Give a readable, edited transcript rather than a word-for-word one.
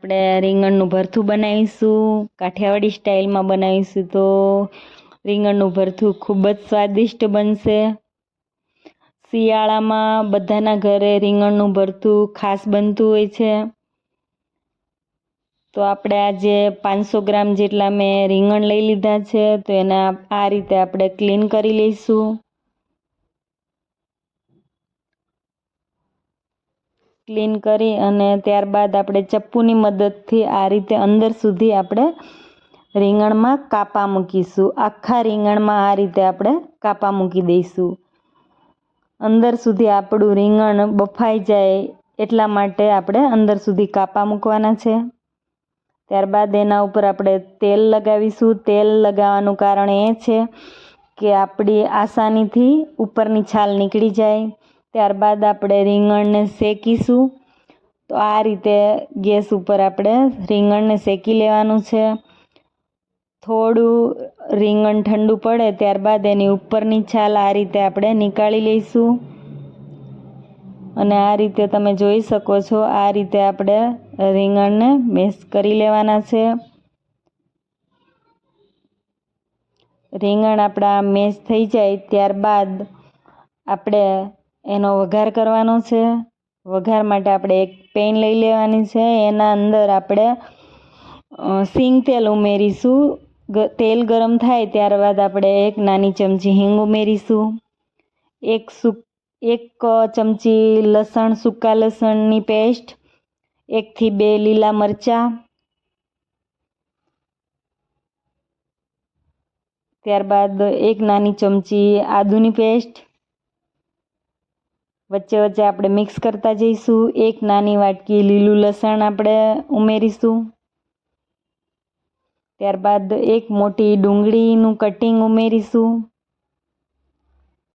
આપણે રીંગણનું ભરથું બનાવીશું, કાઠિયાવાડી સ્ટાઇલમાં બનાવીશું તો રીંગણનું ભરથું ખૂબ જ સ્વાદિષ્ટ બનશે। શિયાળામાં બધાના ઘરે રીંગણનું ભરથું ખાસ બનતું હોય છે। તો આપણે આજે 500 ગ્રામ જેટલા મેં રીંગણ લઈ લીધા છે, તો એને આ રીતે આપણે ક્લીન કરી લઈશું। ક્લીન કરી અને ત્યારબાદ આપણે ચપ્પુની મદદથી આ રીતે અંદર સુધી આપણે રીંગણમાં કાપા મૂકીશું। આખા રીંગણમાં આ રીતે આપણે કાપા મૂકી દઈશું। અંદર સુધી આપણું રીંગણ બફાઈ જાય એટલા માટે આપણે અંદર સુધી કાપા મૂકવાના છે। ત્યારબાદ એના ઉપર આપણે તેલ લગાવીશું। તેલ લગાવવાનું કારણ એ છે કે આપણી આસાનીથી ઉપરની છાલ નીકળી જાય। ત્યારબાદ આપણે રીંગણને શેકીશું। તો આ રીતે ગેસ ઉપર આપણે રીંગણને શેકી લેવાનું છે। થોડું રીંગણ ઠંડુ પડે ત્યારબાદ એની ઉપરની છાલ આ રીતે આપણે નીકાળી લઈશું। અને આ રીતે તમે જોઈ શકો છો, આ રીતે આપણે રીંગણને મેશ કરી લેવાના છે। રીંગણ આપણા મેશ થઈ જાય ત્યારબાદ આપણે એનો વઘાર કરવાનો છે। વઘાર માટે આપણે એક પેન લઈ લેવાની છે। એના અંદર આપણે સિંગ તેલ ઉમેરીશું। તેલ ગરમ થાય ત્યારબાદ આપણે એક નાની ચમચી હિંગ ઉમેરીશું। એક ચમચી લસણ, સૂકા લસણની પેસ્ટ, 1 થી 2 લીલા મરચાં, ત્યારબાદ એક નાની ચમચી આદુની પેસ્ટ। વચ્ચે વચ્ચે આપણે મિક્સ કરતા જઈશું। એક નાની વાટકી લીલું લસણ આપણે ઉમેરીશું। ત્યારબાદ એક મોટી ડુંગળીનું કટિંગ ઉમેરીશું।